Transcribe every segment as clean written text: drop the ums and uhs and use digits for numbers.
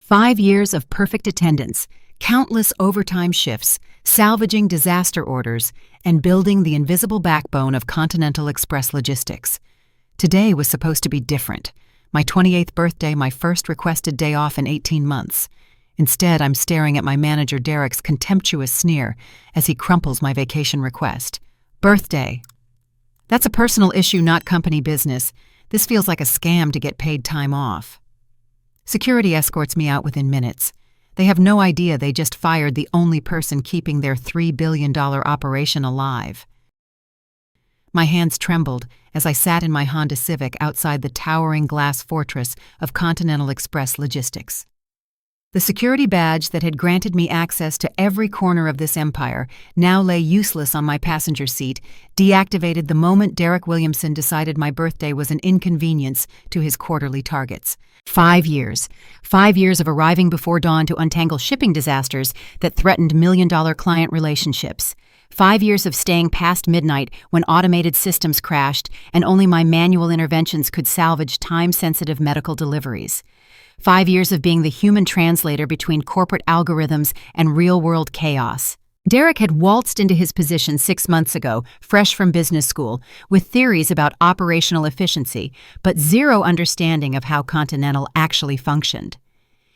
5 years of perfect attendance, countless overtime shifts, salvaging disaster orders, and building the invisible backbone of Continental Express logistics. Today was supposed to be different. My 28th birthday, my first requested day off in 18 months. Instead, I'm staring at my manager Derek's contemptuous sneer as he crumples my vacation request. Birthday. That's a personal issue, not company business. This feels like a scam to get paid time off. Security escorts me out within minutes. They have no idea they just fired the only person keeping their $3 billion operation alive. My hands trembled as I sat in my Honda Civic outside the towering glass fortress of Continental Express Logistics. The security badge that had granted me access to every corner of this empire now lay useless on my passenger seat, deactivated the moment Derek Williamson decided my birthday was an inconvenience to his quarterly targets. 5 years. 5 years of arriving before dawn to untangle shipping disasters that threatened million-dollar client relationships. 5 years of staying past midnight when automated systems crashed and only my manual interventions could salvage time-sensitive medical deliveries. 5 years of being the human translator between corporate algorithms and real-world chaos. Derek had waltzed into his position 6 months ago, fresh from business school, with theories about operational efficiency, but zero understanding of how Continental actually functioned.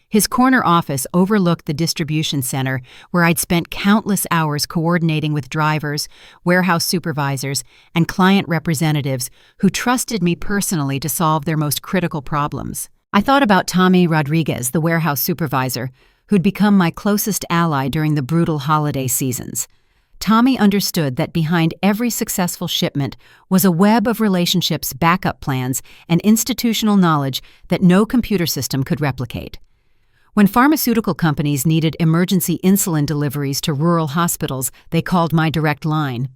His corner office overlooked the distribution center where I'd spent countless hours coordinating with drivers, warehouse supervisors, and client representatives who trusted me personally to solve their most critical problems. I thought about Tommy Rodriguez, the warehouse supervisor, who'd become my closest ally during the brutal holiday seasons. Tommy understood that behind every successful shipment was a web of relationships, backup plans, and institutional knowledge that no computer system could replicate. When pharmaceutical companies needed emergency insulin deliveries to rural hospitals, they called my direct line.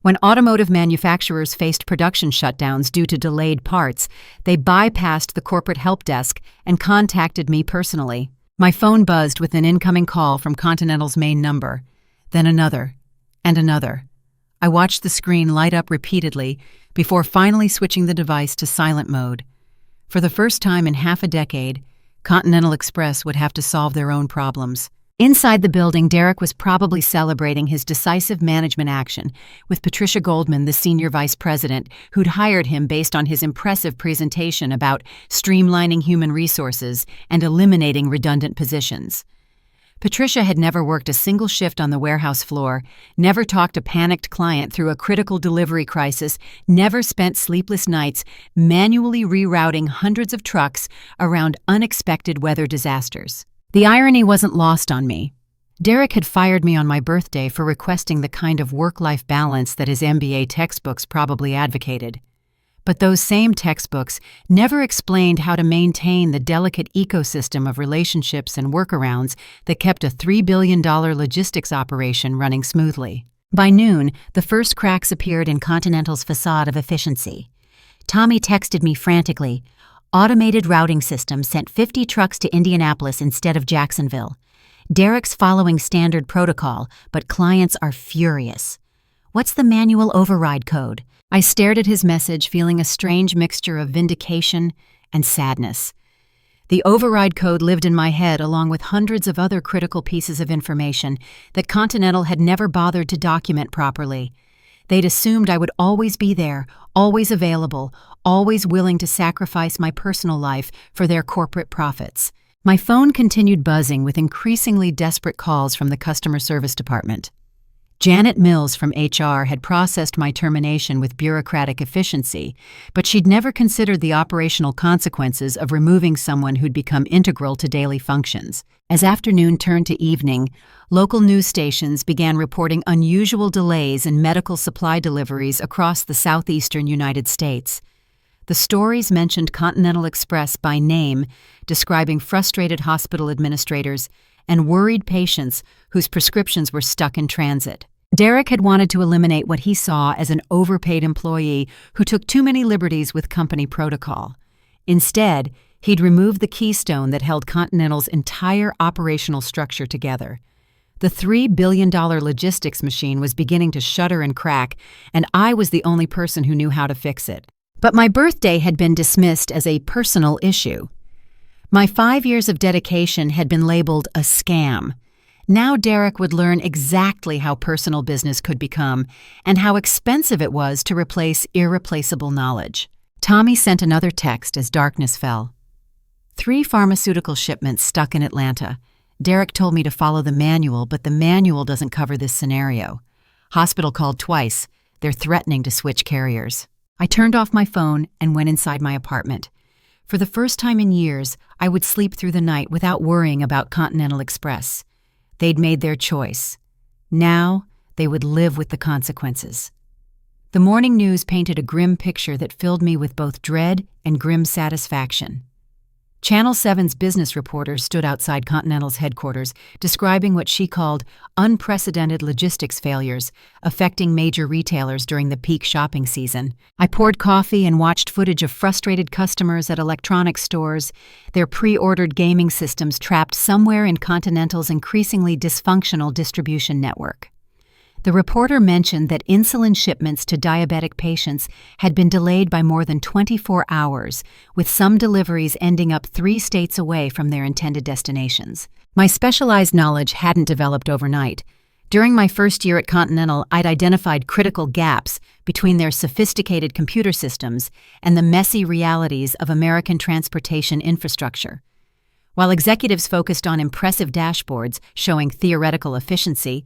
When automotive manufacturers faced production shutdowns due to delayed parts, they bypassed the corporate help desk and contacted me personally. My phone buzzed with an incoming call from Continental's main number, then another, and another. I watched the screen light up repeatedly before finally switching the device to silent mode. For the first time in half a decade, Continental Express would have to solve their own problems. Inside the building, Derek was probably celebrating his decisive management action with Patricia Goldman, the senior vice president, who'd hired him based on his impressive presentation about streamlining human resources and eliminating redundant positions. Patricia had never worked a single shift on the warehouse floor, never talked a panicked client through a critical delivery crisis, never spent sleepless nights manually rerouting hundreds of trucks around unexpected weather disasters. The irony wasn't lost on me. Derek had fired me on my birthday for requesting the kind of work-life balance that his MBA textbooks probably advocated. But those same textbooks never explained how to maintain the delicate ecosystem of relationships and workarounds that kept a $3 billion logistics operation running smoothly. By noon, the first cracks appeared in Continental's facade of efficiency. Tommy texted me frantically. Automated routing system sent 50 trucks to Indianapolis instead of Jacksonville. Derek's following standard protocol, but clients are furious. What's the manual override code? I stared at his message, feeling a strange mixture of vindication and sadness. The override code lived in my head along with hundreds of other critical pieces of information that Continental had never bothered to document properly. They'd assumed I would always be there, always available, always willing to sacrifice my personal life for their corporate profits. My phone continued buzzing with increasingly desperate calls from the customer service department. Janet Mills from HR had processed my termination with bureaucratic efficiency, but she'd never considered the operational consequences of removing someone who'd become integral to daily functions. As afternoon turned to evening, local news stations began reporting unusual delays in medical supply deliveries across the southeastern United States. The stories mentioned Continental Express by name, describing frustrated hospital administrators and worried patients whose prescriptions were stuck in transit. Derek had wanted to eliminate what he saw as an overpaid employee who took too many liberties with company protocol. Instead, he'd removed the keystone that held Continental's entire operational structure together. The $3 billion logistics machine was beginning to shudder and crack, and I was the only person who knew how to fix it. But my birthday had been dismissed as a personal issue. My 5 years of dedication had been labeled a scam. Now Derek would learn exactly how personal business could become and how expensive it was to replace irreplaceable knowledge. Tommy sent another text as darkness fell. 3 pharmaceutical shipments stuck in Atlanta. Derek told me to follow the manual, but the manual doesn't cover this scenario. Hospital called twice. They're threatening to switch carriers. I turned off my phone and went inside my apartment. For the first time in years, I would sleep through the night without worrying about Continental Express. They'd made their choice. Now, they would live with the consequences. The morning news painted a grim picture that filled me with both dread and grim satisfaction. Channel 7's business reporter stood outside Continental's headquarters, describing what she called unprecedented logistics failures affecting major retailers during the peak shopping season. I poured coffee and watched footage of frustrated customers at electronics stores, their pre-ordered gaming systems trapped somewhere in Continental's increasingly dysfunctional distribution network. The reporter mentioned that insulin shipments to diabetic patients had been delayed by more than 24 hours, with some deliveries ending up 3 states away from their intended destinations. My specialized knowledge hadn't developed overnight. During my first year at Continental, I'd identified critical gaps between their sophisticated computer systems and the messy realities of American transportation infrastructure. While executives focused on impressive dashboards showing theoretical efficiency,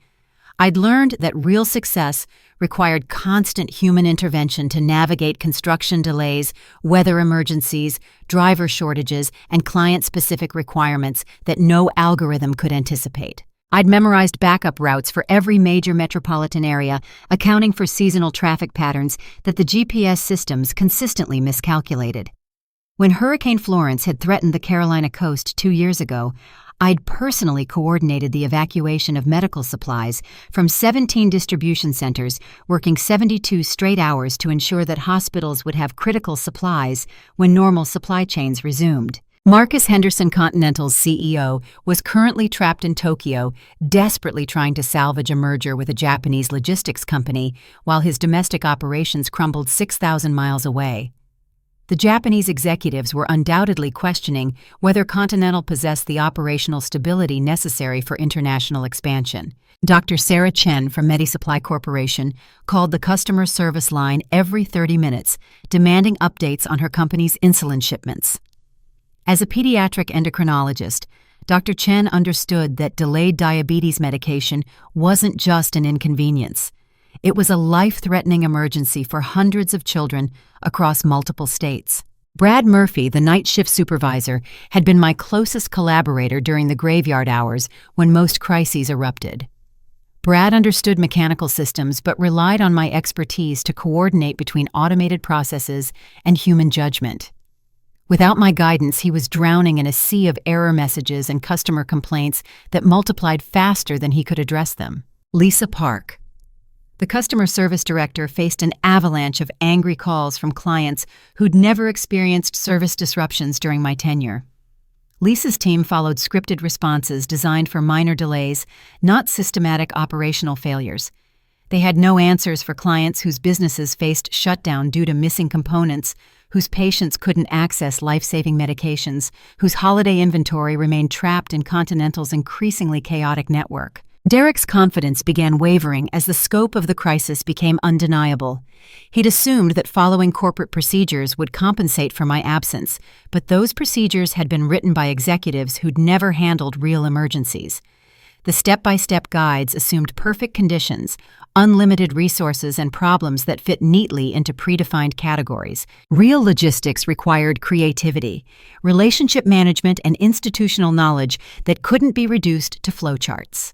I'd learned that real success required constant human intervention to navigate construction delays, weather emergencies, driver shortages, and client-specific requirements that no algorithm could anticipate. I'd memorized backup routes for every major metropolitan area, accounting for seasonal traffic patterns that the GPS systems consistently miscalculated. When Hurricane Florence had threatened the Carolina coast 2 years ago, I'd personally coordinated the evacuation of medical supplies from 17 distribution centers, working 72 straight hours to ensure that hospitals would have critical supplies when normal supply chains resumed. Marcus Henderson, Continental's CEO, was currently trapped in Tokyo, desperately trying to salvage a merger with a Japanese logistics company, while his domestic operations crumbled 6,000 miles away. The Japanese executives were undoubtedly questioning whether Continental possessed the operational stability necessary for international expansion. Dr. Sarah Chen from MediSupply Corporation called the customer service line every 30 minutes, demanding updates on her company's insulin shipments. As a pediatric endocrinologist, Dr. Chen understood that delayed diabetes medication wasn't just an inconvenience. It was a life-threatening emergency for hundreds of children across multiple states. Brad Murphy, the night shift supervisor, had been my closest collaborator during the graveyard hours when most crises erupted. Brad understood mechanical systems but relied on my expertise to coordinate between automated processes and human judgment. Without my guidance, he was drowning in a sea of error messages and customer complaints that multiplied faster than he could address them. Lisa Park, the customer service director, faced an avalanche of angry calls from clients who'd never experienced service disruptions during my tenure. Lisa's team followed scripted responses designed for minor delays, not systematic operational failures. They had no answers for clients whose businesses faced shutdown due to missing components, whose patients couldn't access life-saving medications, whose holiday inventory remained trapped in Continental's increasingly chaotic network. Derek's confidence began wavering as the scope of the crisis became undeniable. He'd assumed that following corporate procedures would compensate for my absence, but those procedures had been written by executives who'd never handled real emergencies. The step-by-step guides assumed perfect conditions, unlimited resources, and problems that fit neatly into predefined categories. Real logistics required creativity, relationship management, and institutional knowledge that couldn't be reduced to flowcharts.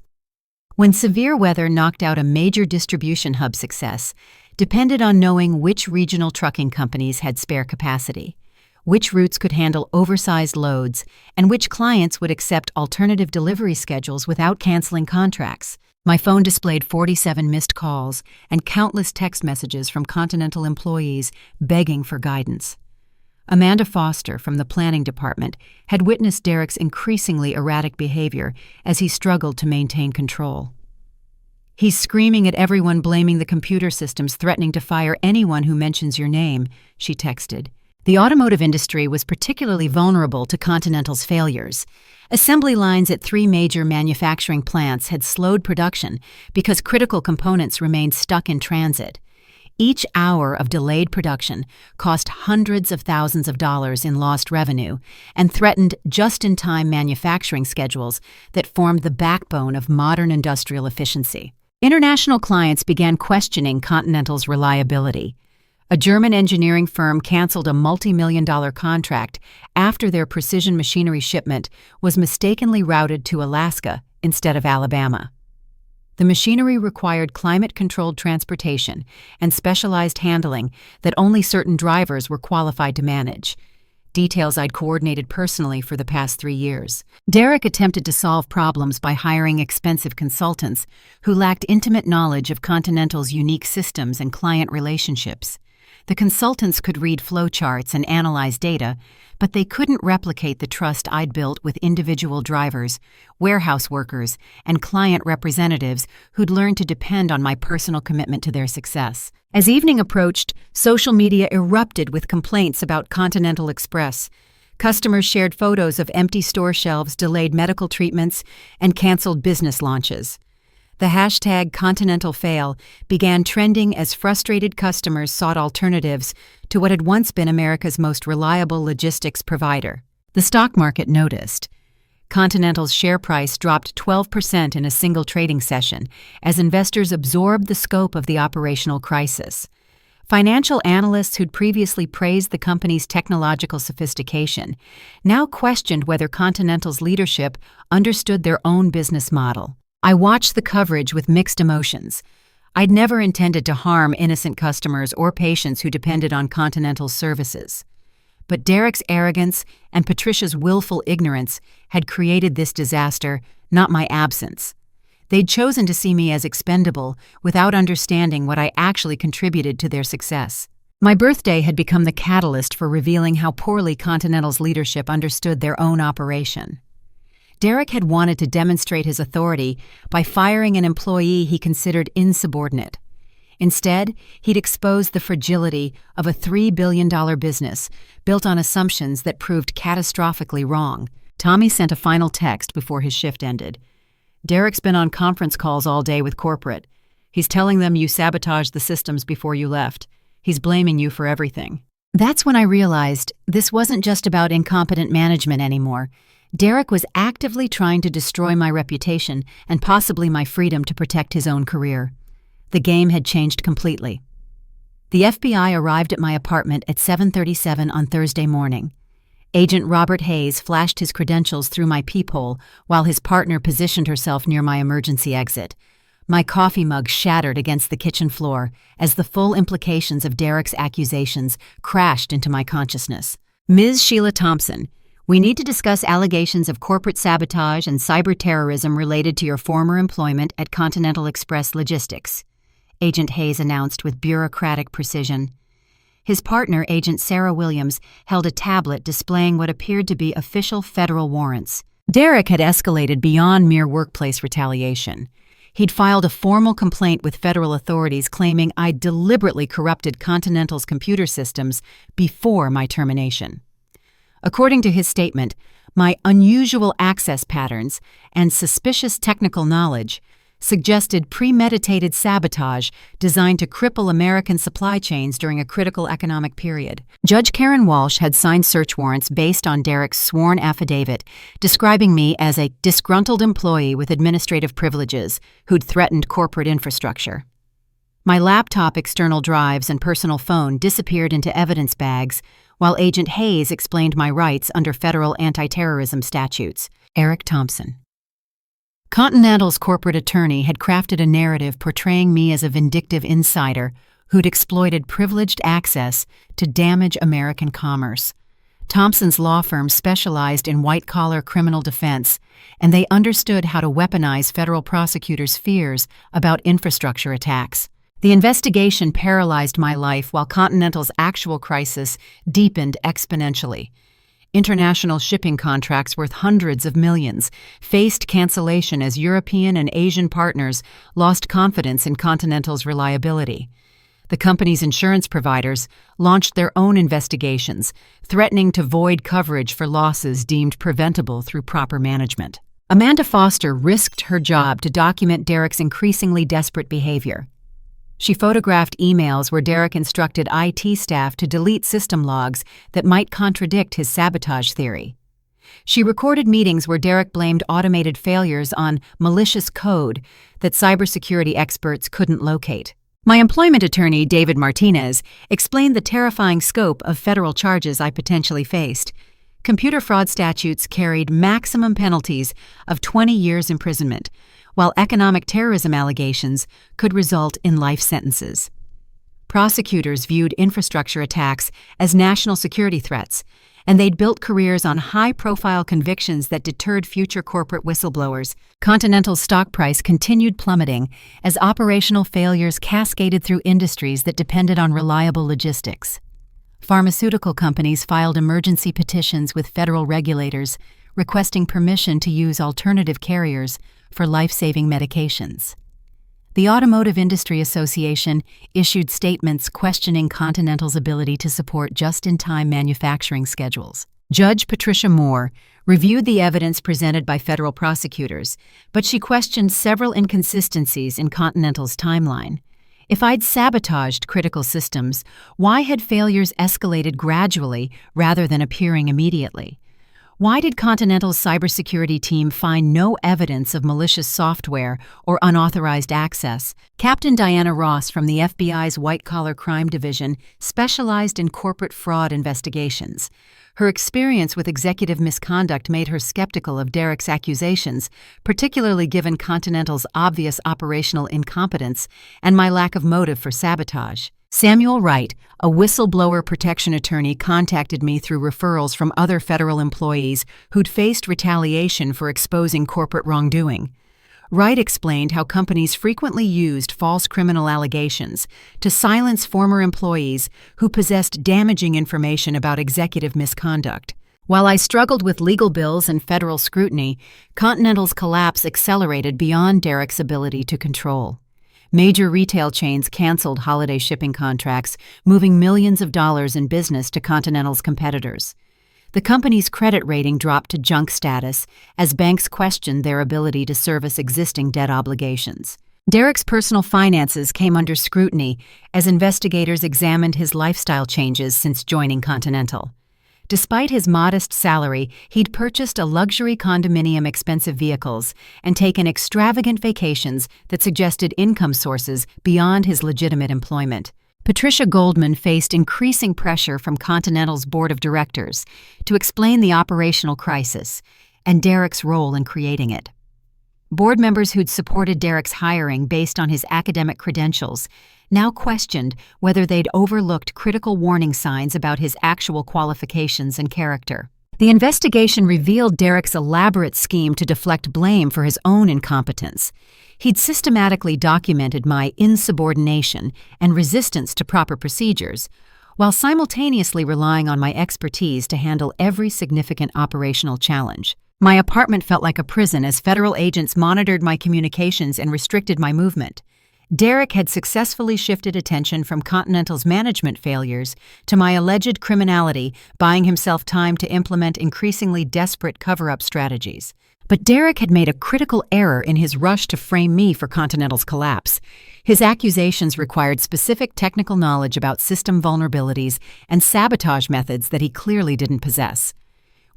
When severe weather knocked out a major distribution hub success, depended on knowing which regional trucking companies had spare capacity, which routes could handle oversized loads, and which clients would accept alternative delivery schedules without canceling contracts. My phone displayed 47 missed calls and countless text messages from Continental employees begging for guidance. Amanda Foster from the planning department had witnessed Derek's increasingly erratic behavior as he struggled to maintain control. "He's screaming at everyone, blaming the computer systems, threatening to fire anyone who mentions your name," she texted. The automotive industry was particularly vulnerable to Continental's failures. Assembly lines at 3 major manufacturing plants had slowed production because critical components remained stuck in transit. Each hour of delayed production cost hundreds of thousands of dollars in lost revenue and threatened just-in-time manufacturing schedules that formed the backbone of modern industrial efficiency. International clients began questioning Continental's reliability. A German engineering firm canceled a multi-million-dollar contract after their precision machinery shipment was mistakenly routed to Alaska instead of Alabama. The machinery required climate-controlled transportation and specialized handling that only certain drivers were qualified to manage. Details I'd coordinated personally for the past 3 years. Derek attempted to solve problems by hiring expensive consultants who lacked intimate knowledge of Continental's unique systems and client relationships. The consultants could read flowcharts and analyze data, but they couldn't replicate the trust I'd built with individual drivers, warehouse workers, and client representatives who'd learned to depend on my personal commitment to their success. As evening approached, social media erupted with complaints about Continental Express. Customers shared photos of empty store shelves, delayed medical treatments, and canceled business launches. The hashtag #ContinentalFail began trending as frustrated customers sought alternatives to what had once been America's most reliable logistics provider. The stock market noticed. Continental's share price dropped 12% in a single trading session as investors absorbed the scope of the operational crisis. Financial analysts who'd previously praised the company's technological sophistication now questioned whether Continental's leadership understood their own business model. I watched the coverage with mixed emotions. I'd never intended to harm innocent customers or patients who depended on Continental's services. But Derek's arrogance and Patricia's willful ignorance had created this disaster, not my absence. They'd chosen to see me as expendable without understanding what I actually contributed to their success. My birthday had become the catalyst for revealing how poorly Continental's leadership understood their own operation. Derek had wanted to demonstrate his authority by firing an employee he considered insubordinate. Instead, he'd exposed the fragility of a $3 billion business built on assumptions that proved catastrophically wrong. Tommy sent a final text before his shift ended. "Derek's been on conference calls all day with corporate. He's telling them you sabotaged the systems before you left. He's blaming you for everything." That's when I realized this wasn't just about incompetent management anymore. Derek was actively trying to destroy my reputation and possibly my freedom to protect his own career. The game had changed completely. The FBI arrived at my apartment at 7:37 on Thursday morning. Agent Robert Hayes flashed his credentials through my peephole while his partner positioned herself near my emergency exit. My coffee mug shattered against the kitchen floor as the full implications of Derek's accusations crashed into my consciousness. "Ms. Sheila Thompson, we need to discuss allegations of corporate sabotage and cyber terrorism related to your former employment at Continental Express Logistics," Agent Hayes announced with bureaucratic precision. His partner, Agent Sarah Williams, held a tablet displaying what appeared to be official federal warrants. Derek had escalated beyond mere workplace retaliation. He'd filed a formal complaint with federal authorities claiming I'd deliberately corrupted Continental's computer systems before my termination. According to his statement, my unusual access patterns and suspicious technical knowledge suggested premeditated sabotage designed to cripple American supply chains during a critical economic period. Judge Karen Walsh had signed search warrants based on Derek's sworn affidavit, describing me as a disgruntled employee with administrative privileges who'd threatened corporate infrastructure. My laptop, external drives, and personal phone disappeared into evidence bags, while Agent Hayes explained my rights under federal anti-terrorism statutes. Eric Thompson. Continental's corporate attorney had crafted a narrative portraying me as a vindictive insider who'd exploited privileged access to damage American commerce. Thompson's law firm specialized in white-collar criminal defense, and they understood how to weaponize federal prosecutors' fears about infrastructure attacks. The investigation paralyzed my life while Continental's actual crisis deepened exponentially. International shipping contracts worth hundreds of millions faced cancellation as European and Asian partners lost confidence in Continental's reliability. The company's insurance providers launched their own investigations, threatening to void coverage for losses deemed preventable through proper management. Amanda Foster risked her job to document Derek's increasingly desperate behavior. She photographed emails where Derek instructed IT staff to delete system logs that might contradict his sabotage theory. She recorded meetings where Derek blamed automated failures on malicious code that cybersecurity experts couldn't locate. My employment attorney, David Martinez, explained the terrifying scope of federal charges I potentially faced. Computer fraud statutes carried maximum penalties of 20 years imprisonment, while economic terrorism allegations could result in life sentences. Prosecutors viewed infrastructure attacks as national security threats, and they'd built careers on high-profile convictions that deterred future corporate whistleblowers. Continental's stock price continued plummeting as operational failures cascaded through industries that depended on reliable logistics. Pharmaceutical companies filed emergency petitions with federal regulators requesting permission to use alternative carriers for life-saving medications. The Automotive Industry Association issued statements questioning Continental's ability to support just-in-time manufacturing schedules. Judge Patricia Moore reviewed the evidence presented by federal prosecutors, but she questioned several inconsistencies in Continental's timeline. If I'd sabotaged critical systems, why had failures escalated gradually rather than appearing immediately? Why did Continental's cybersecurity team find no evidence of malicious software or unauthorized access? Captain Diana Ross from the FBI's White-Collar Crime Division specialized in corporate fraud investigations. Her experience with executive misconduct made her skeptical of Derek's accusations, particularly given Continental's obvious operational incompetence and my lack of motive for sabotage. Samuel Wright, a whistleblower protection attorney, contacted me through referrals from other federal employees who'd faced retaliation for exposing corporate wrongdoing. Wright explained how companies frequently used false criminal allegations to silence former employees who possessed damaging information about executive misconduct. While I struggled with legal bills and federal scrutiny, Continental's collapse accelerated beyond Derek's ability to control. Major retail chains canceled holiday shipping contracts, moving millions of dollars in business to Continental's competitors. The company's credit rating dropped to junk status as banks questioned their ability to service existing debt obligations. Derek's personal finances came under scrutiny as investigators examined his lifestyle changes since joining Continental. Despite his modest salary, he'd purchased a luxury condominium, expensive vehicles, and taken extravagant vacations that suggested income sources beyond his legitimate employment. Patricia Goldman faced increasing pressure from Continental's board of directors to explain the operational crisis and Derek's role in creating it. Board members who'd supported Derek's hiring based on his academic credentials now questioned whether they'd overlooked critical warning signs about his actual qualifications and character. The investigation revealed Derek's elaborate scheme to deflect blame for his own incompetence. He'd systematically documented my insubordination and resistance to proper procedures, while simultaneously relying on my expertise to handle every significant operational challenge. My apartment felt like a prison as federal agents monitored my communications and restricted my movement. Derek had successfully shifted attention from Continental's management failures to my alleged criminality, buying himself time to implement increasingly desperate cover-up strategies. But Derek had made a critical error in his rush to frame me for Continental's collapse. His accusations required specific technical knowledge about system vulnerabilities and sabotage methods that he clearly didn't possess.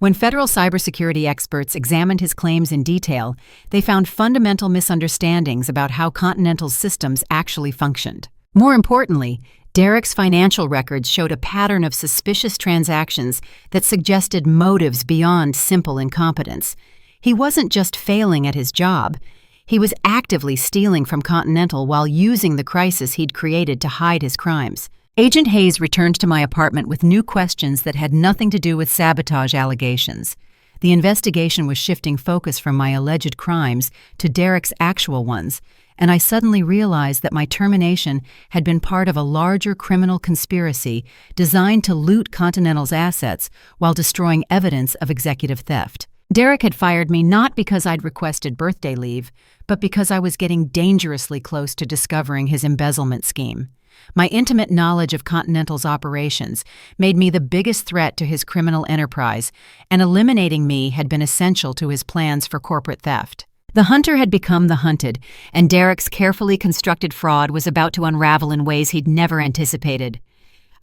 When federal cybersecurity experts examined his claims in detail, they found fundamental misunderstandings about how Continental's systems actually functioned. More importantly, Derek's financial records showed a pattern of suspicious transactions that suggested motives beyond simple incompetence. He wasn't just failing at his job. He was actively stealing from Continental while using the crisis he'd created to hide his crimes. Agent Hayes returned to my apartment with new questions that had nothing to do with sabotage allegations. The investigation was shifting focus from my alleged crimes to Derek's actual ones, and I suddenly realized that my termination had been part of a larger criminal conspiracy designed to loot Continental's assets while destroying evidence of executive theft. Derek had fired me not because I'd requested birthday leave, but because I was getting dangerously close to discovering his embezzlement scheme. My intimate knowledge of Continental's operations made me the biggest threat to his criminal enterprise, and eliminating me had been essential to his plans for corporate theft. The hunter had become the hunted, and Derek's carefully constructed fraud was about to unravel in ways he'd never anticipated.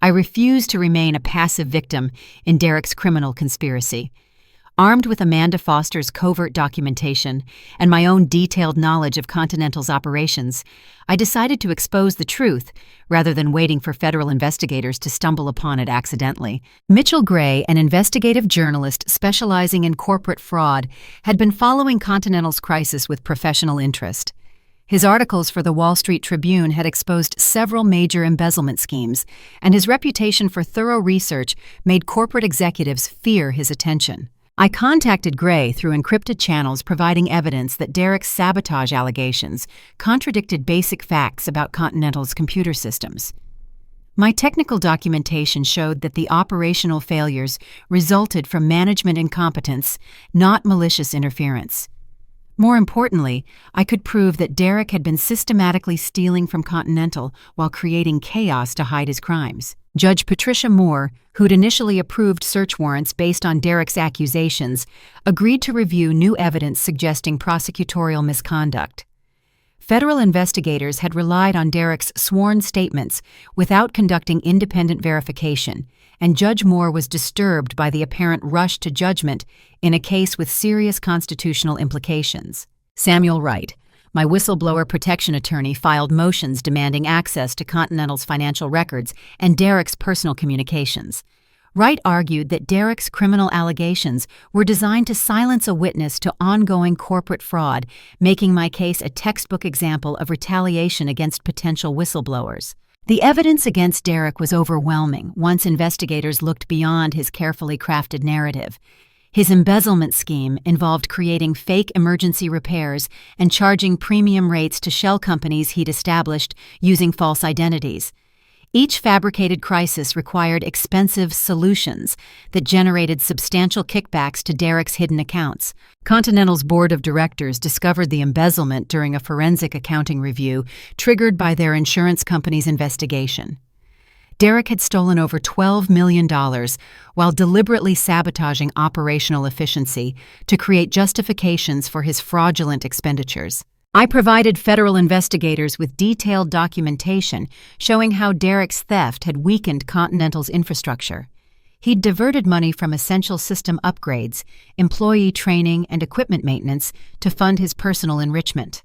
I refused to remain a passive victim in Derek's criminal conspiracy. Armed with Amanda Foster's covert documentation and my own detailed knowledge of Continental's operations, I decided to expose the truth rather than waiting for federal investigators to stumble upon it accidentally. Mitchell Gray, an investigative journalist specializing in corporate fraud, had been following Continental's crisis with professional interest. His articles for the Wall Street Tribune had exposed several major embezzlement schemes, and his reputation for thorough research made corporate executives fear his attention. I contacted Gray through encrypted channels providing evidence that Derek's sabotage allegations contradicted basic facts about Continental's computer systems. My technical documentation showed that the operational failures resulted from management incompetence, not malicious interference. More importantly, I could prove that Derek had been systematically stealing from Continental while creating chaos to hide his crimes. Judge Patricia Moore, who'd initially approved search warrants based on Derek's accusations, agreed to review new evidence suggesting prosecutorial misconduct. Federal investigators had relied on Derek's sworn statements without conducting independent verification, and Judge Moore was disturbed by the apparent rush to judgment in a case with serious constitutional implications. Samuel Wright, my whistleblower protection attorney, filed motions demanding access to Continental's financial records and Derek's personal communications. Wright argued that Derek's criminal allegations were designed to silence a witness to ongoing corporate fraud, making my case a textbook example of retaliation against potential whistleblowers. The evidence against Derek was overwhelming once investigators looked beyond his carefully crafted narrative. His embezzlement scheme involved creating fake emergency repairs and charging premium rates to shell companies he'd established using false identities. Each fabricated crisis required expensive solutions that generated substantial kickbacks to Derek's hidden accounts. Continental's board of directors discovered the embezzlement during a forensic accounting review triggered by their insurance company's investigation. Derek had stolen over $12 million while deliberately sabotaging operational efficiency to create justifications for his fraudulent expenditures. I provided federal investigators with detailed documentation showing how Derek's theft had weakened Continental's infrastructure. He'd diverted money from essential system upgrades, employee training, and equipment maintenance to fund his personal enrichment.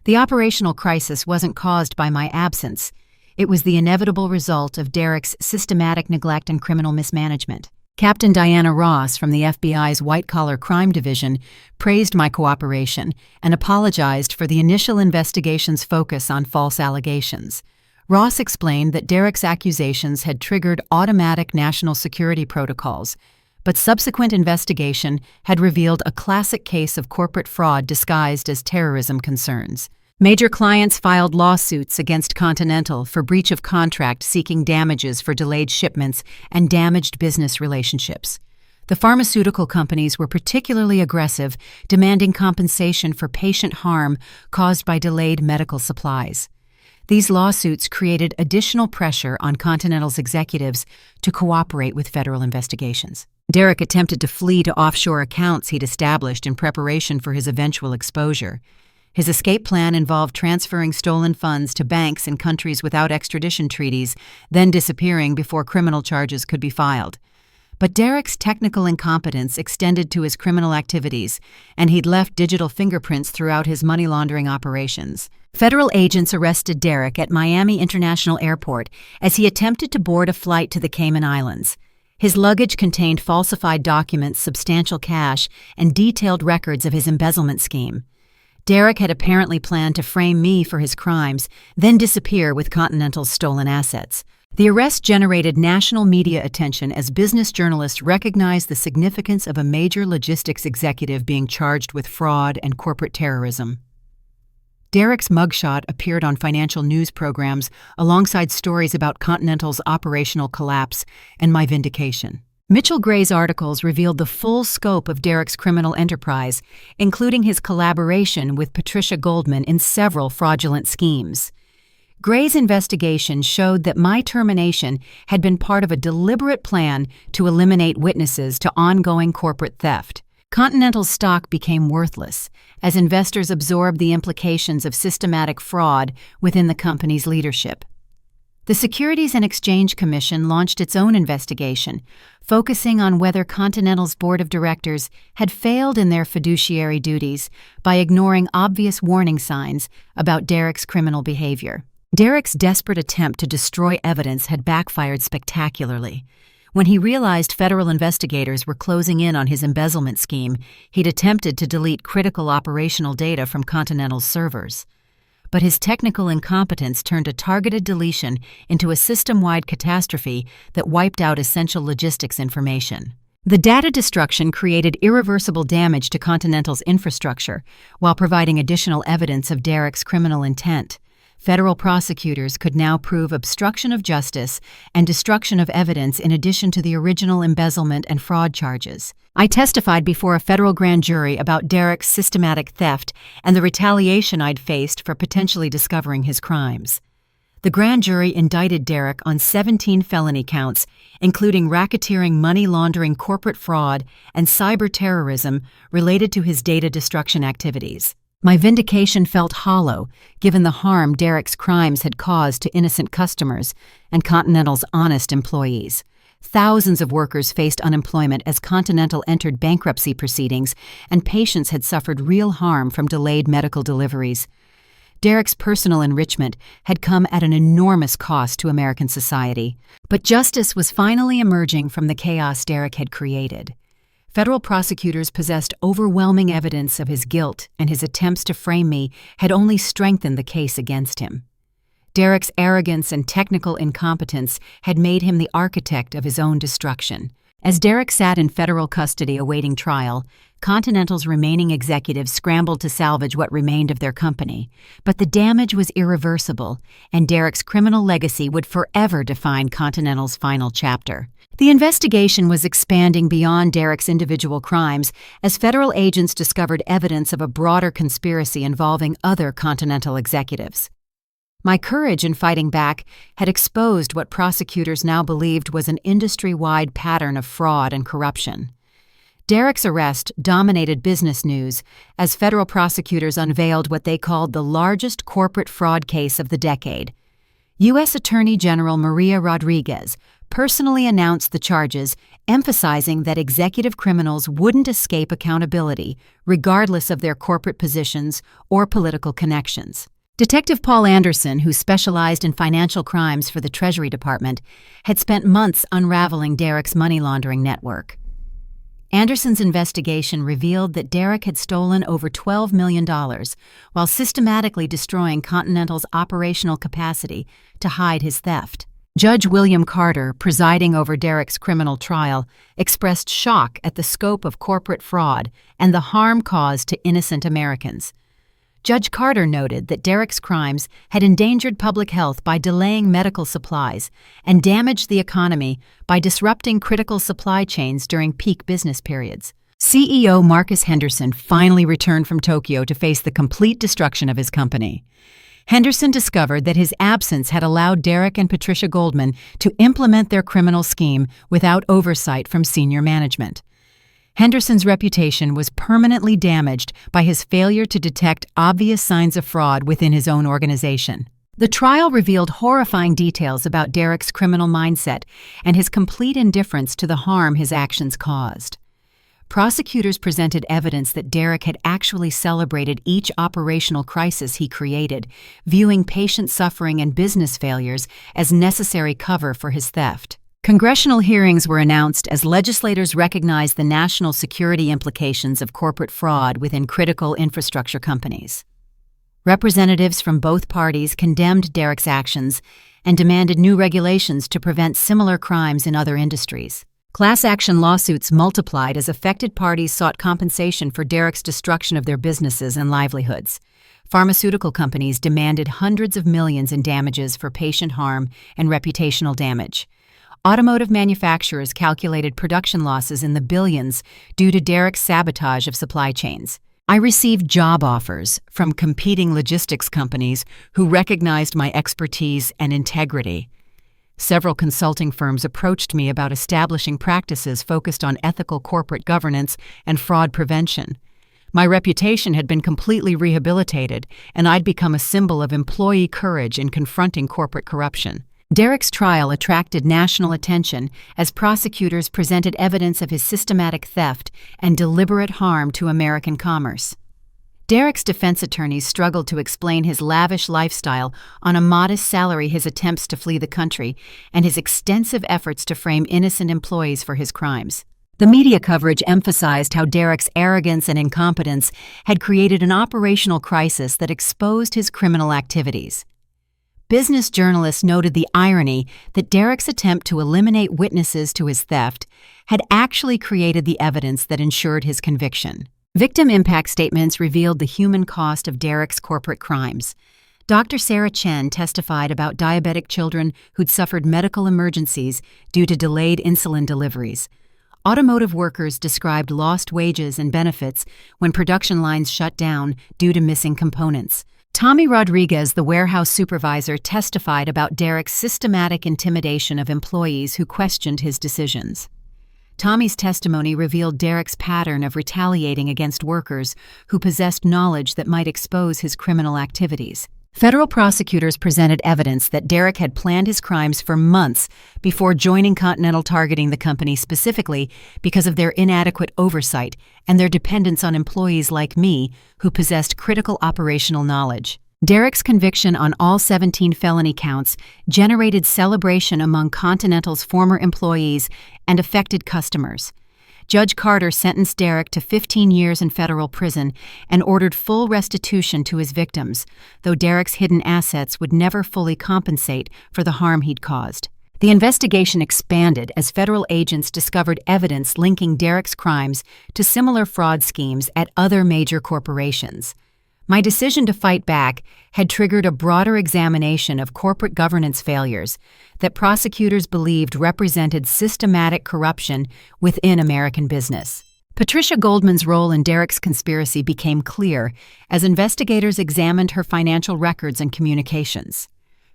The operational crisis wasn't caused by my absence. It was the inevitable result of Derek's systematic neglect and criminal mismanagement. Captain Diana Ross from the FBI's White-Collar Crime Division praised my cooperation and apologized for the initial investigation's focus on false allegations. Ross explained that Derek's accusations had triggered automatic national security protocols, but subsequent investigation had revealed a classic case of corporate fraud disguised as terrorism concerns. Major clients filed lawsuits against Continental for breach of contract seeking damages for delayed shipments and damaged business relationships. The pharmaceutical companies were particularly aggressive, demanding compensation for patient harm caused by delayed medical supplies. These lawsuits created additional pressure on Continental's executives to cooperate with federal investigations. Derek attempted to flee to offshore accounts he'd established in preparation for his eventual exposure. His escape plan involved transferring stolen funds to banks in countries without extradition treaties, then disappearing before criminal charges could be filed. But Derek's technical incompetence extended to his criminal activities, and he'd left digital fingerprints throughout his money laundering operations. Federal agents arrested Derek at Miami International Airport as he attempted to board a flight to the Cayman Islands. His luggage contained falsified documents, substantial cash, and detailed records of his embezzlement scheme. Derek had apparently planned to frame me for his crimes, then disappear with Continental's stolen assets. The arrest generated national media attention as business journalists recognized the significance of a major logistics executive being charged with fraud and corporate terrorism. Derek's mugshot appeared on financial news programs alongside stories about Continental's operational collapse and my vindication. Mitchell Gray's articles revealed the full scope of Derek's criminal enterprise, including his collaboration with Patricia Goldman in several fraudulent schemes. Gray's investigation showed that my termination had been part of a deliberate plan to eliminate witnesses to ongoing corporate theft. Continental's stock became worthless as investors absorbed the implications of systematic fraud within the company's leadership. The Securities and Exchange Commission launched its own investigation, focusing on whether Continental's board of directors had failed in their fiduciary duties by ignoring obvious warning signs about Derek's criminal behavior. Derek's desperate attempt to destroy evidence had backfired spectacularly. When he realized federal investigators were closing in on his embezzlement scheme, he'd attempted to delete critical operational data from Continental's servers. But his technical incompetence turned a targeted deletion into a system-wide catastrophe that wiped out essential logistics information. The data destruction created irreversible damage to Continental's infrastructure while providing additional evidence of Derek's criminal intent. Federal prosecutors could now prove obstruction of justice and destruction of evidence in addition to the original embezzlement and fraud charges. I testified before a federal grand jury about Derek's systematic theft and the retaliation I'd faced for potentially discovering his crimes. The grand jury indicted Derek on 17 felony counts, including racketeering, money laundering, corporate fraud, and cyber terrorism related to his data destruction activities. My vindication felt hollow, given the harm Derek's crimes had caused to innocent customers and Continental's honest employees. Thousands of workers faced unemployment as Continental entered bankruptcy proceedings, and patients had suffered real harm from delayed medical deliveries. Derek's personal enrichment had come at an enormous cost to American society, but justice was finally emerging from the chaos Derek had created. Federal prosecutors possessed overwhelming evidence of his guilt, and his attempts to frame me had only strengthened the case against him. Derek's arrogance and technical incompetence had made him the architect of his own destruction. As Derek sat in federal custody awaiting trial, Continental's remaining executives scrambled to salvage what remained of their company. But the damage was irreversible, and Derek's criminal legacy would forever define Continental's final chapter. The investigation was expanding beyond Derek's individual crimes as federal agents discovered evidence of a broader conspiracy involving other Continental executives. My courage in fighting back had exposed what prosecutors now believed was an industry-wide pattern of fraud and corruption. Derek's arrest dominated business news as federal prosecutors unveiled what they called the largest corporate fraud case of the decade. U.S. Attorney General Maria Rodriguez personally announced the charges, emphasizing that executive criminals wouldn't escape accountability, regardless of their corporate positions or political connections. Detective Paul Anderson, who specialized in financial crimes for the Treasury Department, had spent months unraveling Derek's money laundering network. Anderson's investigation revealed that Derek had stolen over $12 million while systematically destroying Continental's operational capacity to hide his theft. Judge William Carter, presiding over Derek's criminal trial, expressed shock at the scope of corporate fraud and the harm caused to innocent Americans. Judge Carter noted that Derek's crimes had endangered public health by delaying medical supplies and damaged the economy by disrupting critical supply chains during peak business periods. CEO Marcus Henderson finally returned from Tokyo to face the complete destruction of his company. Henderson discovered that his absence had allowed Derek and Patricia Goldman to implement their criminal scheme without oversight from senior management. Henderson's reputation was permanently damaged by his failure to detect obvious signs of fraud within his own organization. The trial revealed horrifying details about Derek's criminal mindset and his complete indifference to the harm his actions caused. Prosecutors presented evidence that Derek had actually celebrated each operational crisis he created, viewing patient suffering and business failures as necessary cover for his theft. Congressional hearings were announced as legislators recognized the national security implications of corporate fraud within critical infrastructure companies. Representatives from both parties condemned Derek's actions and demanded new regulations to prevent similar crimes in other industries. Class action lawsuits multiplied as affected parties sought compensation for Derek's destruction of their businesses and livelihoods. Pharmaceutical companies demanded hundreds of millions in damages for patient harm and reputational damage. Automotive manufacturers calculated production losses in the billions due to Derek's sabotage of supply chains. I received job offers from competing logistics companies who recognized my expertise and integrity. Several consulting firms approached me about establishing practices focused on ethical corporate governance and fraud prevention. My reputation had been completely rehabilitated, and I'd become a symbol of employee courage in confronting corporate corruption. Derek's trial attracted national attention as prosecutors presented evidence of his systematic theft and deliberate harm to American commerce. Derek's defense attorneys struggled to explain his lavish lifestyle on a modest salary, his attempts to flee the country, and his extensive efforts to frame innocent employees for his crimes. The media coverage emphasized how Derek's arrogance and incompetence had created an operational crisis that exposed his criminal activities. Business journalists noted the irony that Derek's attempt to eliminate witnesses to his theft had actually created the evidence that ensured his conviction. Victim impact statements revealed the human cost of Derek's corporate crimes. Dr. Sarah Chen testified about diabetic children who'd suffered medical emergencies due to delayed insulin deliveries. Automotive workers described lost wages and benefits when production lines shut down due to missing components. Tommy Rodriguez, the warehouse supervisor, testified about Derek's systematic intimidation of employees who questioned his decisions. Tommy's testimony revealed Derek's pattern of retaliating against workers who possessed knowledge that might expose his criminal activities. Federal prosecutors presented evidence that Derek had planned his crimes for months before joining Continental, targeting the company specifically because of their inadequate oversight and their dependence on employees like me who possessed critical operational knowledge. Derek's conviction on all 17 felony counts generated celebration among Continental's former employees and affected customers. Judge Carter sentenced Derek to 15 years in federal prison and ordered full restitution to his victims, though Derek's hidden assets would never fully compensate for the harm he'd caused. The investigation expanded as federal agents discovered evidence linking Derek's crimes to similar fraud schemes at other major corporations. My decision to fight back had triggered a broader examination of corporate governance failures that prosecutors believed represented systematic corruption within American business. Patricia Goldman's role in Derek's conspiracy became clear as investigators examined her financial records and communications.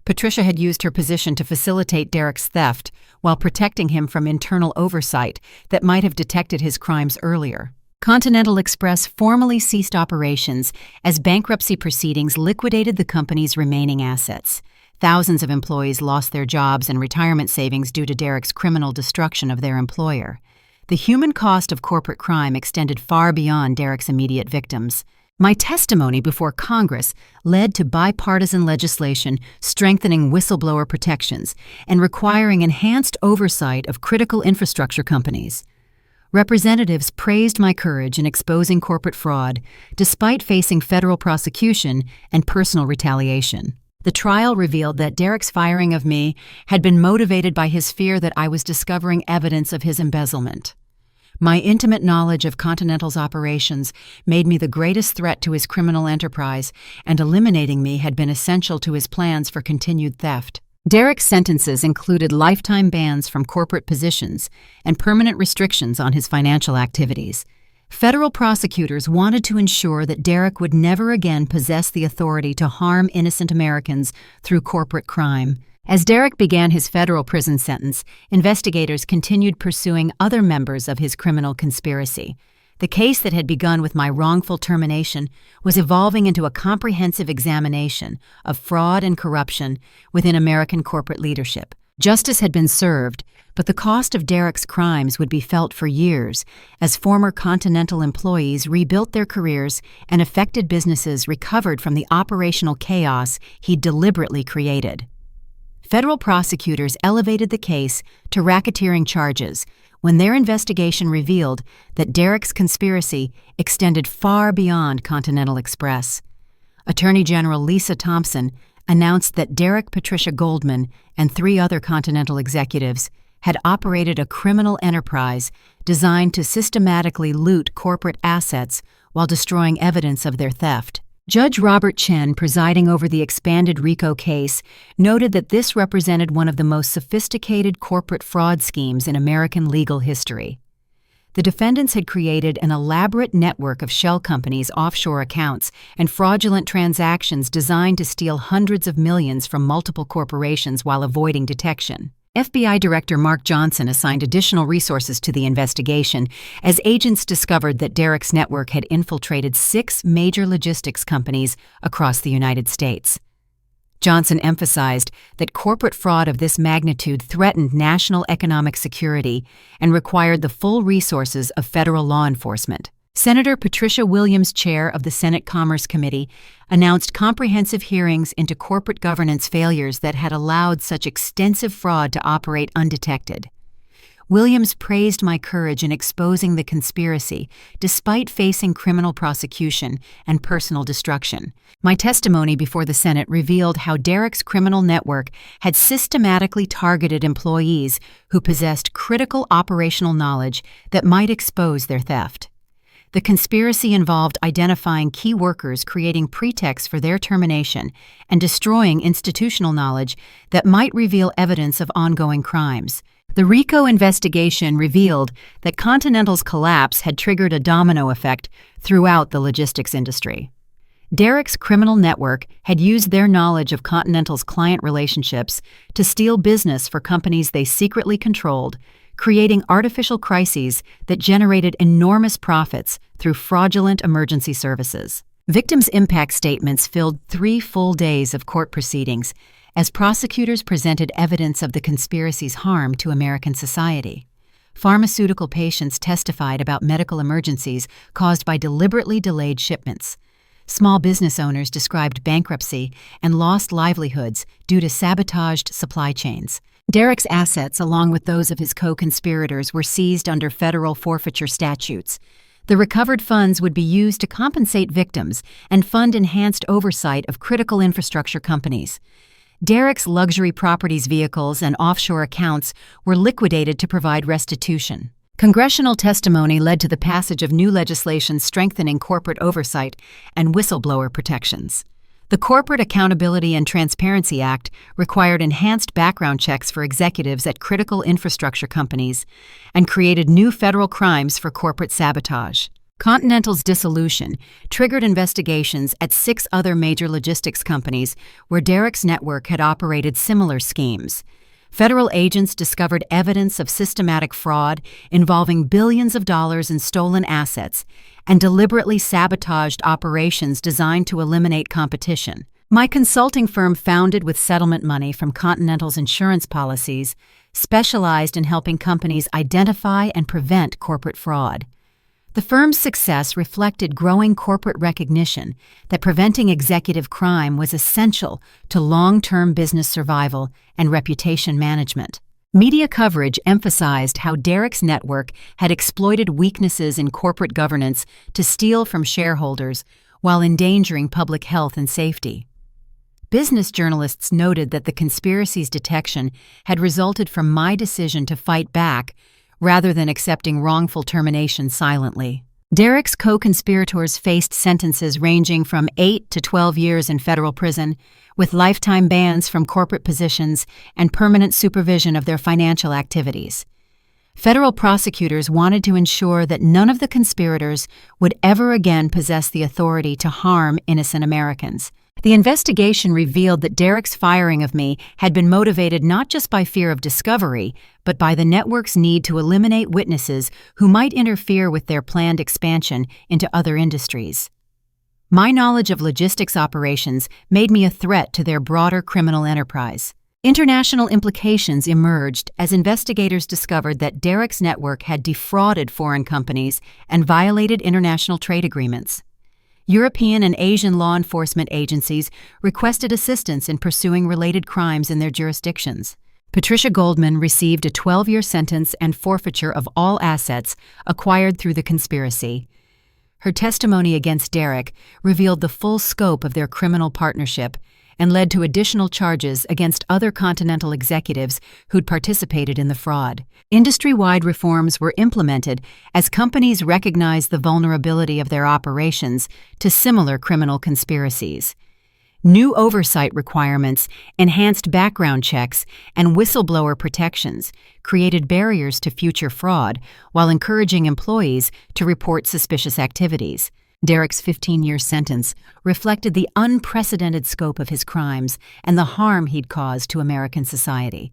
Patricia had used her position to facilitate Derek's theft while protecting him from internal oversight that might have detected his crimes earlier. Continental Express formally ceased operations as bankruptcy proceedings liquidated the company's remaining assets. Thousands of employees lost their jobs and retirement savings due to Derek's criminal destruction of their employer. The human cost of corporate crime extended far beyond Derek's immediate victims. My testimony before Congress led to bipartisan legislation strengthening whistleblower protections and requiring enhanced oversight of critical infrastructure companies. Representatives praised my courage in exposing corporate fraud, despite facing federal prosecution and personal retaliation. The trial revealed that Derek's firing of me had been motivated by his fear that I was discovering evidence of his embezzlement. My intimate knowledge of Continental's operations made me the greatest threat to his criminal enterprise, and eliminating me had been essential to his plans for continued theft. Derek's sentences included lifetime bans from corporate positions and permanent restrictions on his financial activities. Federal prosecutors wanted to ensure that Derek would never again possess the authority to harm innocent Americans through corporate crime. As Derek began his federal prison sentence, investigators continued pursuing other members of his criminal conspiracy. The case that had begun with my wrongful termination was evolving into a comprehensive examination of fraud and corruption within American corporate leadership. Justice had been served, but the cost of Derek's crimes would be felt for years as former Continental employees rebuilt their careers and affected businesses recovered from the operational chaos he'd deliberately created. Federal prosecutors elevated the case to racketeering charges when their investigation revealed that Derek's conspiracy extended far beyond Continental Express. Attorney General Lisa Thompson announced that Derek, Patricia Goldman, and 3 other Continental executives had operated a criminal enterprise designed to systematically loot corporate assets while destroying evidence of their theft. Judge Robert Chen, presiding over the expanded RICO case, noted that this represented one of the most sophisticated corporate fraud schemes in American legal history. The defendants had created an elaborate network of shell companies' offshore accounts and fraudulent transactions designed to steal hundreds of millions from multiple corporations while avoiding detection. FBI Director Mark Johnson assigned additional resources to the investigation as agents discovered that Derek's network had infiltrated 6 major logistics companies across the United States. Johnson emphasized that corporate fraud of this magnitude threatened national economic security and required the full resources of federal law enforcement. Senator Patricia Williams, chair of the Senate Commerce Committee, announced comprehensive hearings into corporate governance failures that had allowed such extensive fraud to operate undetected. Williams praised my courage in exposing the conspiracy, despite facing criminal prosecution and personal destruction. My testimony before the Senate revealed how Derek's criminal network had systematically targeted employees who possessed critical operational knowledge that might expose their theft. The conspiracy involved identifying key workers, creating pretexts for their termination, and destroying institutional knowledge that might reveal evidence of ongoing crimes. The RICO investigation revealed that Continental's collapse had triggered a domino effect throughout the logistics industry. Derek's criminal network had used their knowledge of Continental's client relationships to steal business for companies they secretly controlled, creating artificial crises that generated enormous profits through fraudulent emergency services. Victims' impact statements filled 3 full days of court proceedings as prosecutors presented evidence of the conspiracy's harm to American society. Pharmaceutical patients testified about medical emergencies caused by deliberately delayed shipments. Small business owners described bankruptcy and lost livelihoods due to sabotaged supply chains. Derek's assets, along with those of his co-conspirators, were seized under federal forfeiture statutes. The recovered funds would be used to compensate victims and fund enhanced oversight of critical infrastructure companies. Derek's luxury properties vehicles and offshore accounts were liquidated to provide restitution. Congressional testimony led to the passage of new legislation strengthening corporate oversight and whistleblower protections. The Corporate Accountability and Transparency Act required enhanced background checks for executives at critical infrastructure companies and created new federal crimes for corporate sabotage. Continental's dissolution triggered investigations at 6 other major logistics companies where Derek's network had operated similar schemes. Federal agents discovered evidence of systematic fraud involving billions of dollars in stolen assets and deliberately sabotaged operations designed to eliminate competition. My consulting firm, founded with settlement money from Continental's insurance policies, specialized in helping companies identify and prevent corporate fraud. The firm's success reflected growing corporate recognition that preventing executive crime was essential to long-term business survival and reputation management. Media coverage emphasized how Derek's network had exploited weaknesses in corporate governance to steal from shareholders while endangering public health and safety. Business journalists noted that the conspiracy's detection had resulted from my decision to fight back rather than accepting wrongful termination silently. Derek's co-conspirators faced sentences ranging from 8 to 12 years in federal prison, with lifetime bans from corporate positions and permanent supervision of their financial activities. Federal prosecutors wanted to ensure that none of the conspirators would ever again possess the authority to harm innocent Americans. The investigation revealed that Derek's firing of me had been motivated not just by fear of discovery, but by the network's need to eliminate witnesses who might interfere with their planned expansion into other industries. My knowledge of logistics operations made me a threat to their broader criminal enterprise. International implications emerged as investigators discovered that Derek's network had defrauded foreign companies and violated international trade agreements. European and Asian law enforcement agencies requested assistance in pursuing related crimes in their jurisdictions. Patricia Goldman received a 12-year sentence and forfeiture of all assets acquired through the conspiracy. Her testimony against Derek revealed the full scope of their criminal partnership and led to additional charges against other Continental executives who'd participated in the fraud. Industry-wide reforms were implemented as companies recognized the vulnerability of their operations to similar criminal conspiracies. New oversight requirements, enhanced background checks, and whistleblower protections created barriers to future fraud while encouraging employees to report suspicious activities. Derek's 15-year sentence reflected the unprecedented scope of his crimes and the harm he'd caused to American society.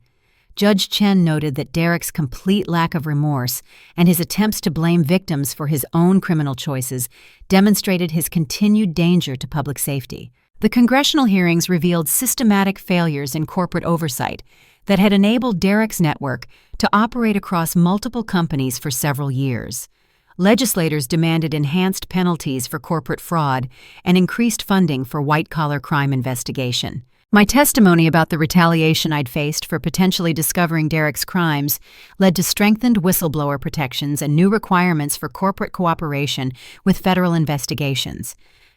Judge Chen noted that Derek's complete lack of remorse and his attempts to blame victims for his own criminal choices demonstrated his continued danger to public safety. The congressional hearings revealed systematic failures in corporate oversight that had enabled Derek's network to operate across multiple companies for several years. Legislators demanded enhanced penalties for corporate fraud and increased funding for white-collar crime investigation. My testimony about the retaliation I'd faced for potentially discovering Derek's crimes led to strengthened whistleblower protections and new requirements for corporate cooperation with federal investigations.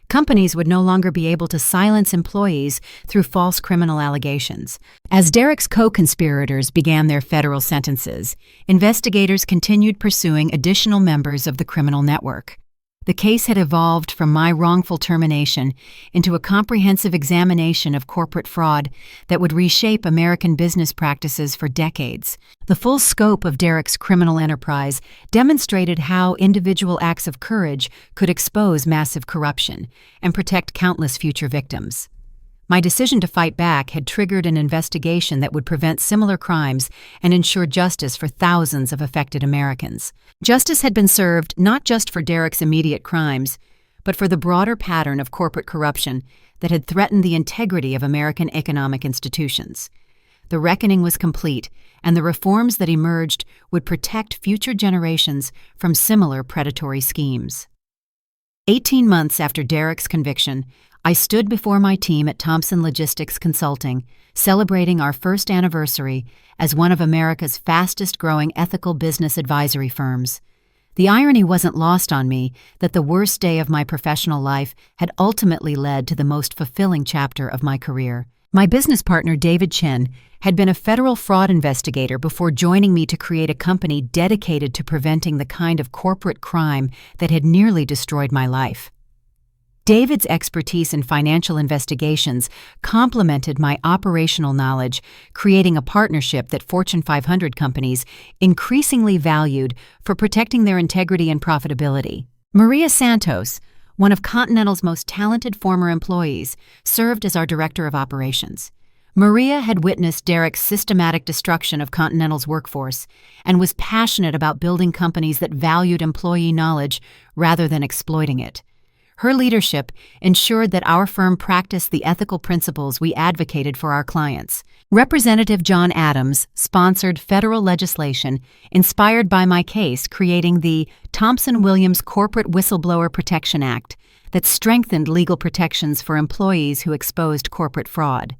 Companies would no longer be able to silence employees through false criminal allegations. As Derek's co-conspirators began their federal sentences, investigators continued pursuing additional members of the criminal network. The case had evolved from my wrongful termination into a comprehensive examination of corporate fraud that would reshape American business practices for decades. The full scope of Derek's criminal enterprise demonstrated how individual acts of courage could expose massive corruption and protect countless future victims. My decision to fight back had triggered an investigation that would prevent similar crimes and ensure justice for thousands of affected Americans. Justice had been served not just for Derek's immediate crimes, but for the broader pattern of corporate corruption that had threatened the integrity of American economic institutions. The reckoning was complete, and the reforms that emerged would protect future generations from similar predatory schemes. 18 months after Derek's conviction, I stood before my team at Thomson Logistics Consulting, celebrating our first anniversary as one of America's fastest-growing ethical business advisory firms. The irony wasn't lost on me that the worst day of my professional life had ultimately led to the most fulfilling chapter of my career. My business partner, David Chen, had been a federal fraud investigator before joining me to create a company dedicated to preventing the kind of corporate crime that had nearly destroyed my life. David's expertise in financial investigations complemented my operational knowledge, creating a partnership that Fortune 500 companies increasingly valued for protecting their integrity and profitability. Maria Santos, one of Continental's most talented former employees, served as our director of operations. Maria had witnessed Derek's systematic destruction of Continental's workforce and was passionate about building companies that valued employee knowledge rather than exploiting it. Her leadership ensured that our firm practiced the ethical principles we advocated for our clients. Representative John Adams sponsored federal legislation inspired by my case, creating the Thompson-Williams Corporate Whistleblower Protection Act that strengthened legal protections for employees who exposed corporate fraud.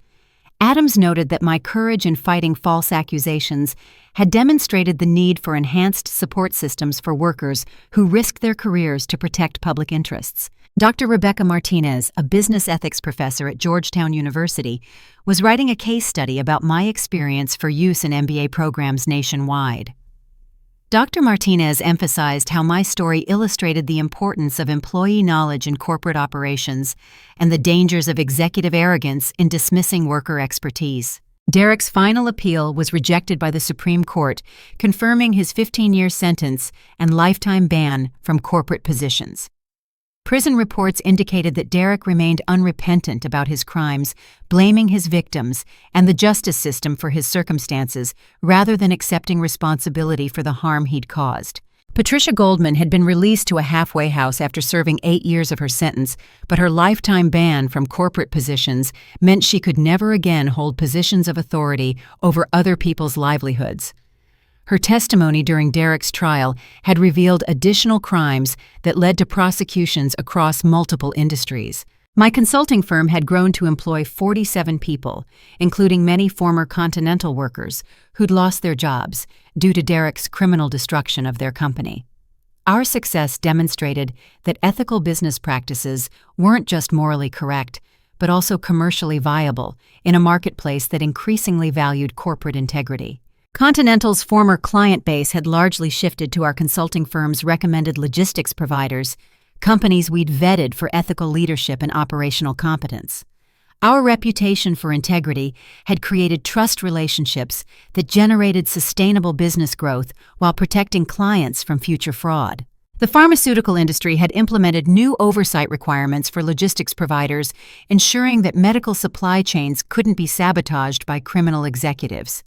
Adams noted that my courage in fighting false accusations had demonstrated the need for enhanced support systems for workers who risked their careers to protect public interests. Dr. Rebecca Martinez, a business ethics professor at Georgetown University, was writing a case study about my experience for use in MBA programs nationwide. Dr. Martinez emphasized how my story illustrated the importance of employee knowledge in corporate operations and the dangers of executive arrogance in dismissing worker expertise. Derek's final appeal was rejected by the Supreme Court, confirming his 15-year sentence and lifetime ban from corporate positions. Prison reports indicated that Derek remained unrepentant about his crimes, blaming his victims and the justice system for his circumstances rather than accepting responsibility for the harm he'd caused. Patricia Goldman had been released to a halfway house after serving 8 years of her sentence, but her lifetime ban from corporate positions meant she could never again hold positions of authority over other people's livelihoods. Her testimony during Derek's trial had revealed additional crimes that led to prosecutions across multiple industries. My consulting firm had grown to employ 47 people, including many former Continental workers who'd lost their jobs due to Derek's criminal destruction of their company. Our success demonstrated that ethical business practices weren't just morally correct, but also commercially viable in a marketplace that increasingly valued corporate integrity. Continental's former client base had largely shifted to our consulting firm's recommended logistics providers, companies we'd vetted for ethical leadership and operational competence. Our reputation for integrity had created trust relationships that generated sustainable business growth while protecting clients from future fraud. The pharmaceutical industry had implemented new oversight requirements for logistics providers, ensuring that medical supply chains couldn't be sabotaged by criminal executives.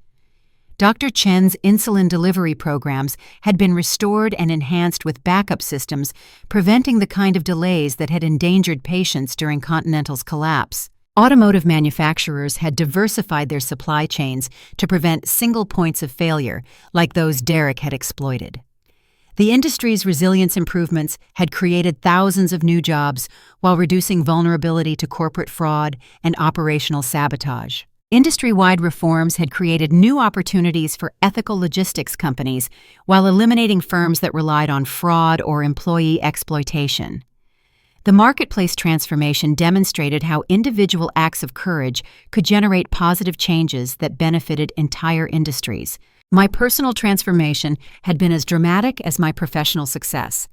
Dr. Chen's insulin delivery programs had been restored and enhanced with backup systems, preventing the kind of delays that had endangered patients during Continental's collapse. Automotive manufacturers had diversified their supply chains to prevent single points of failure, like those Derek had exploited. The industry's resilience improvements had created thousands of new jobs while reducing vulnerability to corporate fraud and operational sabotage. Industry-wide reforms had created new opportunities for ethical logistics companies while eliminating firms that relied on fraud or employee exploitation. The marketplace transformation demonstrated how individual acts of courage could generate positive changes that benefited entire industries. My personal transformation had been as dramatic as my professional success.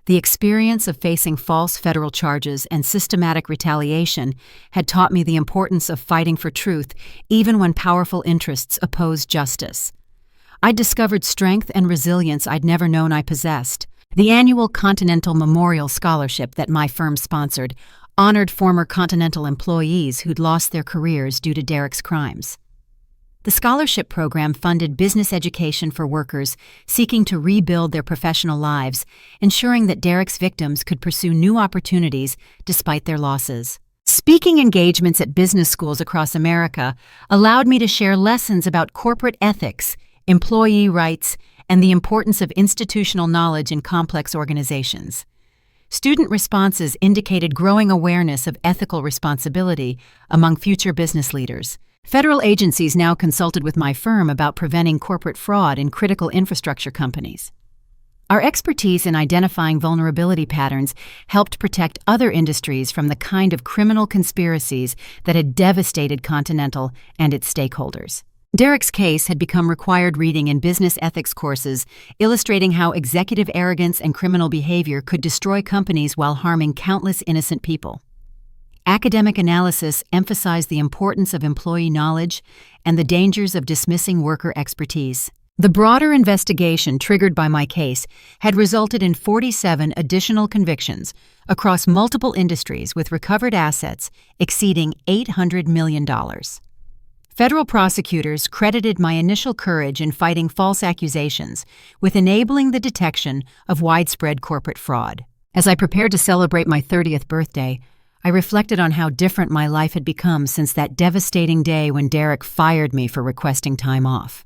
The experience of facing false federal charges and systematic retaliation had taught me the importance of fighting for truth even when powerful interests opposed justice. I'd discovered strength and resilience I'd never known I possessed. The annual Continental Memorial Scholarship that my firm sponsored honored former Continental employees who'd lost their careers due to Derek's crimes. The scholarship program funded business education for workers seeking to rebuild their professional lives, ensuring that Derek's victims could pursue new opportunities despite their losses. Speaking engagements at business schools across America allowed me to share lessons about corporate ethics, employee rights, and the importance of institutional knowledge in complex organizations. Student responses indicated growing awareness of ethical responsibility among future business leaders. Federal agencies now consulted with my firm about preventing corporate fraud in critical infrastructure companies. Our expertise in identifying vulnerability patterns helped protect other industries from the kind of criminal conspiracies that had devastated Continental and its stakeholders. Derek's case had become required reading in business ethics courses, illustrating how executive arrogance and criminal behavior could destroy companies while harming countless innocent people. Academic analysis emphasized the importance of employee knowledge and the dangers of dismissing worker expertise. The broader investigation triggered by my case had resulted in 47 additional convictions across multiple industries with recovered assets exceeding $800 million. Federal prosecutors credited my initial courage in fighting false accusations with enabling the detection of widespread corporate fraud. As I prepared to celebrate my 30th birthday, I reflected on how different my life had become since that devastating day when Derek fired me for requesting time off.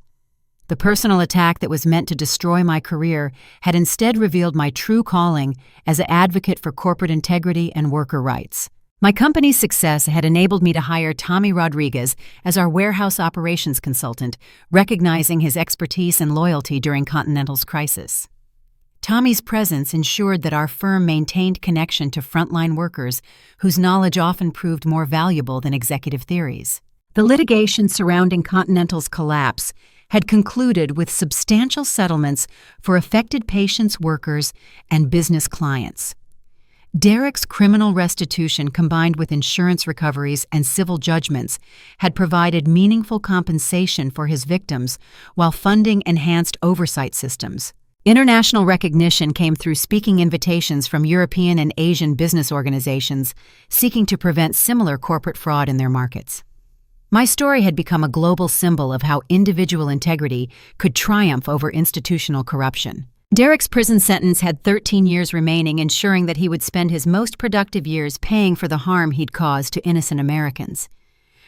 The personal attack that was meant to destroy my career had instead revealed my true calling as an advocate for corporate integrity and worker rights. My company's success had enabled me to hire Tommy Rodriguez as our warehouse operations consultant, recognizing his expertise and loyalty during Continental's crisis. Tommy's presence ensured that our firm maintained connection to frontline workers whose knowledge often proved more valuable than executive theories. The litigation surrounding Continental's collapse had concluded with substantial settlements for affected patients, workers, and business clients. Derek's criminal restitution combined with insurance recoveries and civil judgments had provided meaningful compensation for his victims while funding enhanced oversight systems. International recognition came through speaking invitations from European and Asian business organizations seeking to prevent similar corporate fraud in their markets. My story had become a global symbol of how individual integrity could triumph over institutional corruption. Derek's prison sentence had 13 years remaining, ensuring that he would spend his most productive years paying for the harm he'd caused to innocent Americans.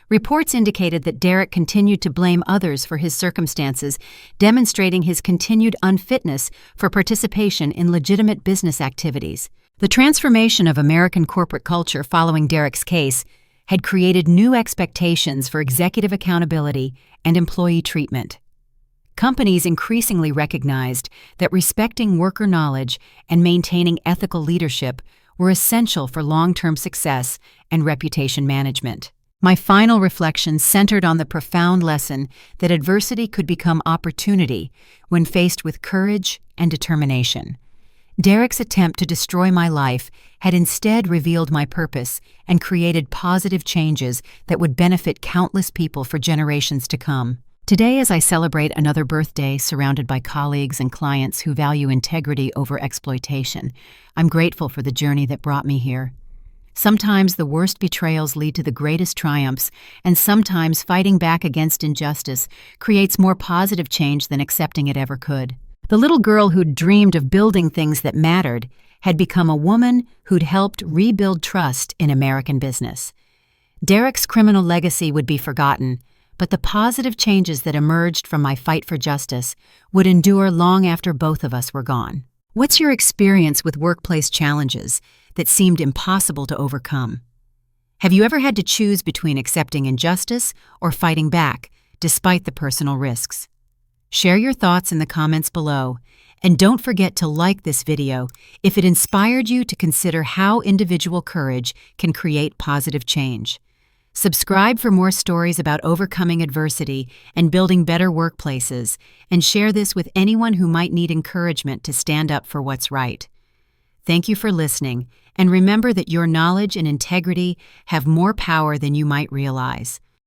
Reports indicated that Derek continued to blame others for his circumstances, demonstrating his continued unfitness for participation in legitimate business activities. The transformation of American corporate culture following Derek's case had created new expectations for executive accountability and employee treatment. Companies increasingly recognized that respecting worker knowledge and maintaining ethical leadership were essential for long-term success and reputation management. My final reflection centered on the profound lesson that adversity could become opportunity when faced with courage and determination. Derek's attempt to destroy my life had instead revealed my purpose and created positive changes that would benefit countless people for generations to come. Today, as I celebrate another birthday surrounded by colleagues and clients who value integrity over exploitation, I'm grateful for the journey that brought me here. Sometimes the worst betrayals lead to the greatest triumphs, and sometimes fighting back against injustice creates more positive change than accepting it ever could. The little girl who'd dreamed of building things that mattered had become a woman who'd helped rebuild trust in American business. Derek's criminal legacy would be forgotten, but the positive changes that emerged from my fight for justice would endure long after both of us were gone. What's your experience with workplace challenges that seemed impossible to overcome? Have you ever had to choose between accepting injustice or fighting back, despite the personal risks? Share your thoughts in the comments below, and don't forget to like this video if it inspired you to consider how individual courage can create positive change. Subscribe for more stories about overcoming adversity and building better workplaces, and share this with anyone who might need encouragement to stand up for what's right. Thank you for listening, and remember that your knowledge and integrity have more power than you might realize.